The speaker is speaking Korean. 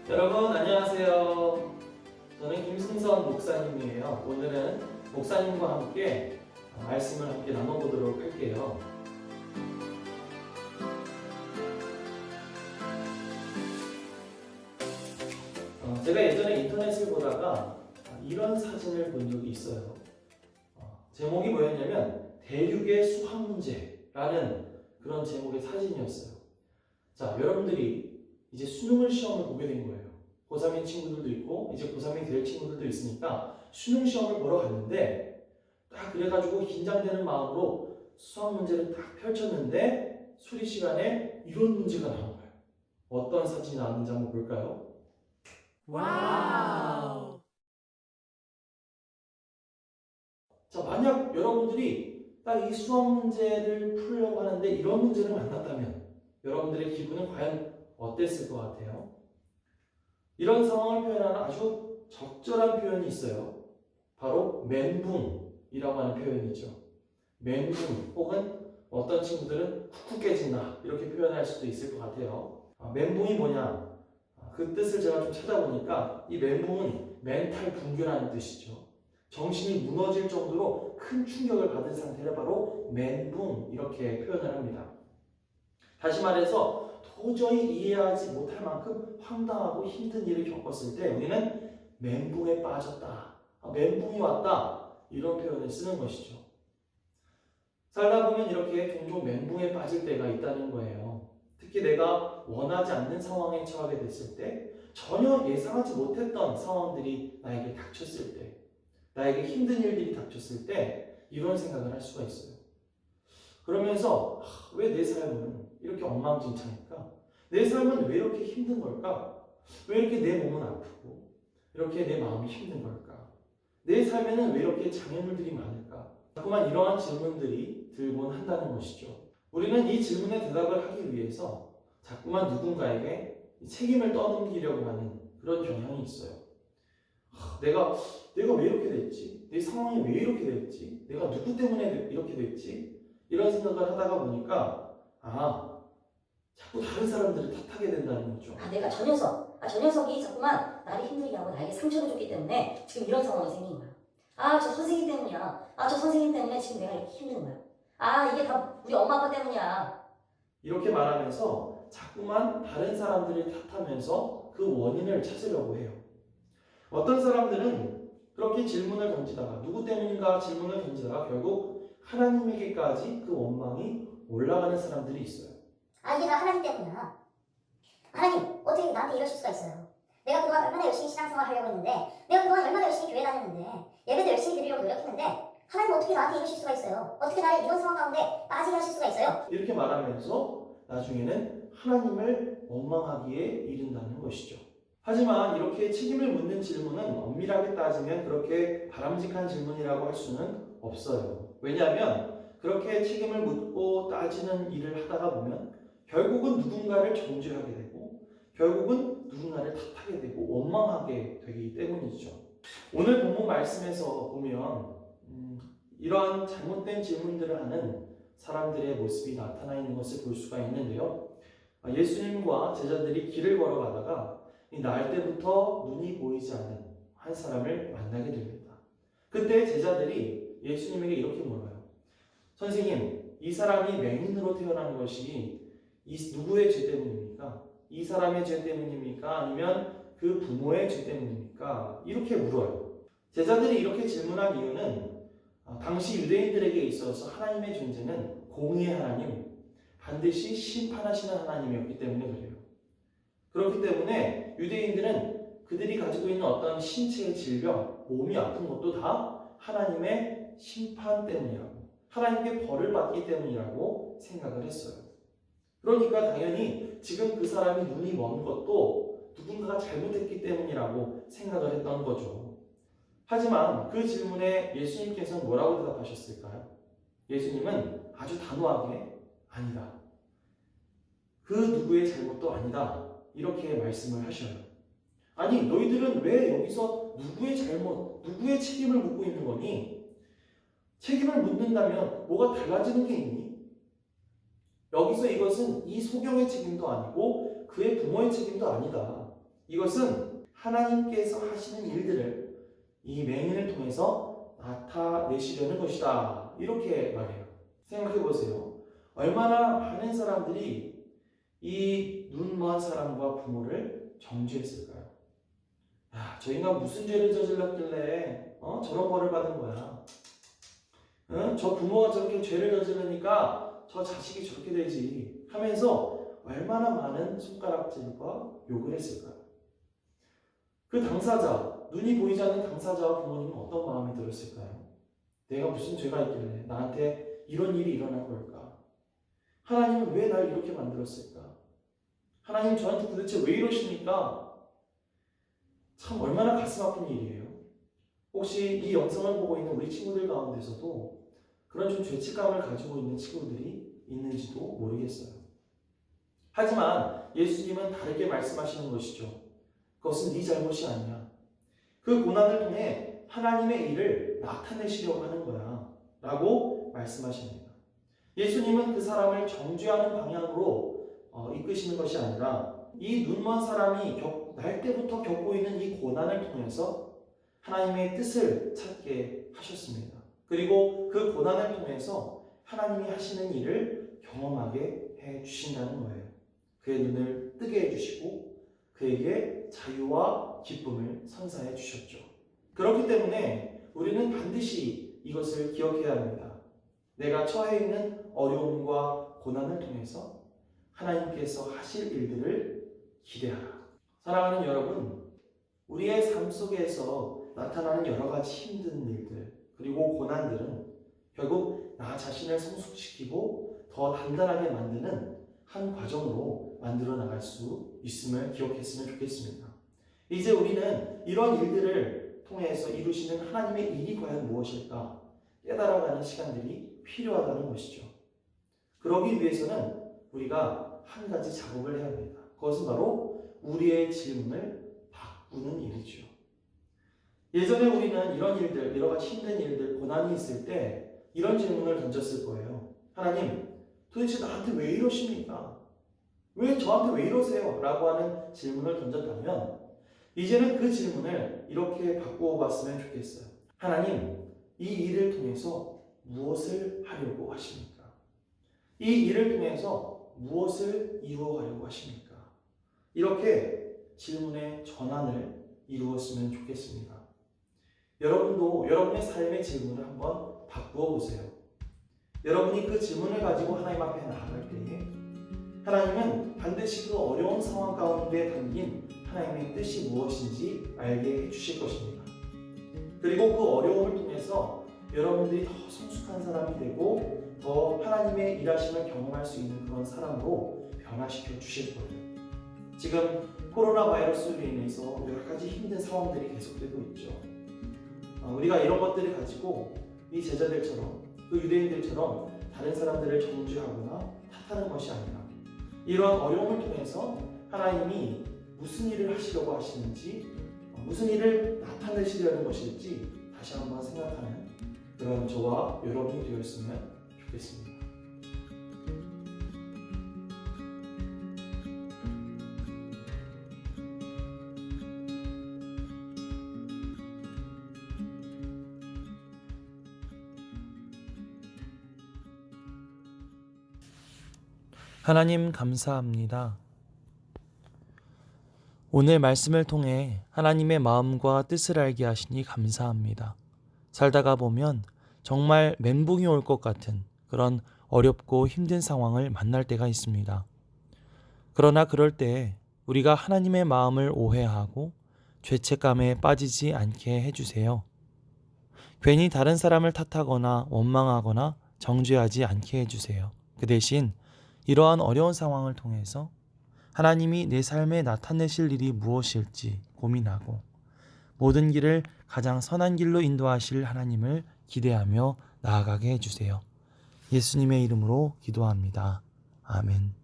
여러분 안녕하세요. 저는 김승선 목사님이에요. 오늘은 목사님과 함께 말씀을 함께 나눠보도록 할게요. 제가 예전에 인터넷을 보다가 이런 사진을 본 적이 있어요. 제목이 뭐였냐면 대륙의 수학 문제라는 그런 제목의 사진이었어요. 자, 여러분들이 이제 수능 시험을 보게 된 거예요. 고3인 친구들도 있고 이제 고3이 될 친구들도 있으니까 수능 시험을 보러 갔는데 딱 그래가지고 긴장되는 마음으로 수학 문제를 딱 펼쳤는데 수리 시간에 이런 문제가 나온 거예요. 어떤 사진이 나왔는지 한번 볼까요? 와우! 자, 만약 여러분들이 딱 이 수학 문제를 풀려고 하는데 이런 문제를 만났다면 여러분들의 기분은 과연 어땠을 것 같아요? 이런 상황을 표현하는 아주 적절한 표현이 있어요. 바로 멘붕이라고 하는 표현이죠. 멘붕 혹은 어떤 친구들은 쿡쿡 깨진다 이렇게 표현할 수도 있을 것 같아요. 멘붕이 뭐냐? 그 뜻을 제가 좀 찾아보니까 이 멘붕은 멘탈 붕괴라는 뜻이죠. 정신이 무너질 정도로 큰 충격을 받은 상태를 바로 멘붕 이렇게 표현을 합니다. 다시 말해서 도저히 이해하지 못할 만큼 황당하고 힘든 일을 겪었을 때 우리는 멘붕에 빠졌다, 멘붕이 왔다 이런 표현을 쓰는 것이죠. 살다 보면 이렇게 종종 멘붕에 빠질 때가 있다는 거예요. 특히 내가 원하지 않는 상황에 처하게 됐을 때, 전혀 예상하지 못했던 상황들이 나에게 닥쳤을 때, 나에게 힘든 일들이 닥쳤을 때 이런 생각을 할 수가 있어요. 그러면서 왜 내 삶은 이렇게 엉망진창일까? 내 삶은 왜 이렇게 힘든 걸까? 왜 이렇게 내 몸은 아프고 이렇게 내 마음이 힘든 걸까? 내 삶에는 왜 이렇게 장애물들이 많을까? 자꾸만 이러한 질문들이 들곤 한다는 것이죠. 우리는 이 질문에 대답을 하기 위해서 자꾸만 누군가에게 책임을 떠넘기려고 하는 그런 경향이 있어요. 내가 왜 이렇게 됐지? 내 상황이 왜 이렇게 됐지? 내가 누구 때문에 이렇게 됐지? 이런 생각을 하다가 보니까 자꾸 다른 사람들을 탓하게 된다는 거죠. 내가 저 녀석이 자꾸만 나를 힘들게 하고 나에게 상처를 줬기 때문에 지금 이런 상황이 생긴 거야. 저 선생님 때문이야. 저 선생님 때문에 지금 내가 이렇게 힘든 거야. 이게 다 우리 엄마 아빠 때문이야. 이렇게 말하면서 자꾸만 다른 사람들을 탓하면서 그 원인을 찾으려고 해요. 어떤 사람들은 그렇게 질문을 던지다가 누구 때문인가 질문을 던지다가 결국 하나님에게까지 그 원망이 올라가는 사람들이 있어요. 이게 다 하나님 때문이야. 하나님, 어떻게 나한테 이러실 수가 있어요? 내가 그동안 얼마나 열심히 신앙생활 하려고 했는데, 내가 그동안 얼마나 열심히 교회 다녔는데, 예배도 열심히 드리려고 노력했는데, 하나님 어떻게 나한테 이러실 수가 있어요? 어떻게 나를 이런 상황 가운데 빠지게 하실 수가 있어요? 이렇게 말하면서 나중에는 하나님을 원망하기에 이른다는 것이죠. 하지만 이렇게 책임을 묻는 질문은 엄밀하게 따지면 그렇게 바람직한 질문이라고 할 수는 없어요. 왜냐하면 그렇게 책임을 묻고 따지는 일을 하다가 보면 결국은 누군가를 정죄하게 되고 결국은 누군가를 탓하게 되고 원망하게 되기 때문이죠. 오늘 본문 말씀에서 보면 이러한 잘못된 질문들을 하는 사람들의 모습이 나타나 있는 것을 볼 수가 있는데요. 예수님과 제자들이 길을 걸어가다가 날 때부터 눈이 보이지 않는 한 사람을 만나게 됩니다. 그때 제자들이 예수님에게 이렇게 물어요. 선생님, 이 사람이 맹인으로 태어난 것이 누구의 죄 때문입니까? 이 사람의 죄 때문입니까? 아니면 그 부모의 죄 때문입니까? 이렇게 물어요. 제자들이 이렇게 질문한 이유는 당시 유대인들에게 있어서 하나님의 존재는 공의의 하나님, 반드시 심판하시는 하나님이었기 때문에 그래요. 그렇기 때문에 유대인들은 그들이 가지고 있는 어떤 신체의 질병, 몸이 아픈 것도 다 하나님의 심판 때문이라고, 하나님께 벌을 받기 때문이라고 생각을 했어요. 그러니까 당연히 지금 그 사람이 눈이 먼 것도 누군가가 잘못했기 때문이라고 생각을 했던 거죠. 하지만 그 질문에 예수님께서는 뭐라고 대답하셨을까요? 예수님은 아주 단호하게 아니다. 그 누구의 잘못도 아니다. 이렇게 말씀을 하셔요. 아니, 너희들은 왜 여기서 누구의 잘못, 누구의 책임을 묻고 있는 거니? 책임을 묻는다면 뭐가 달라지는 게 있니? 여기서 이것은 이 소경의 책임도 아니고 그의 부모의 책임도 아니다. 이것은 하나님께서 하시는 일들을 이 맹인을 통해서 나타내시려는 것이다. 이렇게 말해요. 생각해 보세요. 얼마나 많은 사람들이 이 눈먼 사람과 부모를 정죄했을까요? 야, 저 인간 무슨 죄를 저질렀길래 저런 벌을 받은 거야. 저 부모가 저렇게 죄를 저지르니까 저 자식이 저렇게 되지 하면서 얼마나 많은 손가락질과 욕을 했을까요? 그 당사자, 눈이 보이지 않는 당사자와 부모님은 어떤 마음이 들었을까요? 내가 무슨 죄가 있길래 나한테 이런 일이 일어날 걸까? 하나님은 왜 날 이렇게 만들었을까? 하나님 저한테 도대체 왜 이러십니까? 참 얼마나 가슴 아픈 일이에요. 혹시 이 영상을 보고 있는 우리 친구들 가운데서도 그런 좀 죄책감을 가지고 있는 친구들이 있는지도 모르겠어요. 하지만 예수님은 다르게 말씀하시는 것이죠. 그것은 네 잘못이 아니야. 그 고난을 통해 하나님의 일을 나타내시려고 하는 거야. 라고 말씀하십니다. 예수님은 그 사람을 정죄하는 방향으로 이끄시는 것이 아니라 이 눈먼 사람이 날 때부터 겪고 있는 이 고난을 통해서 하나님의 뜻을 찾게 하셨습니다. 그리고 그 고난을 통해서 하나님이 하시는 일을 경험하게 해주신다는 거예요. 그의 눈을 뜨게 해주시고 그에게 자유와 기쁨을 선사해 주셨죠. 그렇기 때문에 우리는 반드시 이것을 기억해야 합니다. 내가 처해 있는 어려움과 고난을 통해서 하나님께서 하실 일들을 기대하라. 사랑하는 여러분, 우리의 삶 속에서 나타나는 여러 가지 힘든 일들 그리고 고난들은 결국 나 자신을 성숙시키고 더 단단하게 만드는 한 과정으로 만들어 나갈 수 있음을 기억했으면 좋겠습니다. 이제 우리는 이런 일들을 통해서 이루시는 하나님의 일이 과연 무엇일까 깨달아가는 시간들이 필요하다는 것이죠. 그러기 위해서는 우리가 한 가지 작업을 해야 합니다. 그것은 바로 우리의 질문을 바꾸는 일이죠. 예전에 우리는 이런 일들, 여러 가지 힘든 일들, 고난이 있을 때 이런 질문을 던졌을 거예요. 하나님, 도대체 나한테 왜 이러십니까? 왜 저한테 왜 이러세요? 라고 하는 질문을 던졌다면 이제는 그 질문을 이렇게 바꾸어 봤으면 좋겠어요. 하나님, 이 일을 통해서 무엇을 하려고 하십니까? 이 일을 통해서 무엇을 이루어가려고 하십니까? 이렇게 질문의 전환을 이루었으면 좋겠습니다. 여러분도 여러분의 삶의 질문을 한번 바꾸어 보세요. 여러분이 그 질문을 가지고 하나님 앞에 나아갈 때에 하나님은 반드시 그 어려운 상황 가운데 담긴 하나님의 뜻이 무엇인지 알게 해주실 것입니다. 그리고 그 어려움을 통해서 여러분들이 더 성숙한 사람이 되고 더 하나님의 일하심을 경험할 수 있는 그런 사람으로 변화시켜 주실 거예요. 지금 코로나 바이러스로 인해서 여러 가지 힘든 상황들이 계속되고 있죠. 우리가 이런 것들을 가지고 이 제자들처럼 그 유대인들처럼 다른 사람들을 정죄하거나 탓하는 것이 아니라 이러한 어려움을 통해서 하나님이 무슨 일을 하시려고 하시는지 무슨 일을 나타내시려는 것일지 다시 한번 생각하는 그런 저와 여러분이 되었으면 좋겠습니다. 하나님 감사합니다. 오늘 말씀을 통해 하나님의 마음과 뜻을 알게 하시니 감사합니다. 살다가 보면 정말 멘붕이 올 것 같은 그런 어렵고 힘든 상황을 만날 때가 있습니다. 그러나 그럴 때 우리가 하나님의 마음을 오해하고 죄책감에 빠지지 않게 해주세요. 괜히 다른 사람을 탓하거나 원망하거나 정죄하지 않게 해주세요. 그 대신 이러한 어려운 상황을 통해서 하나님이 내 삶에 나타내실 일이 무엇일지 고민하고 모든 길을 가장 선한 길로 인도하실 하나님을 기대하며 나아가게 해주세요. 예수님의 이름으로 기도합니다. 아멘.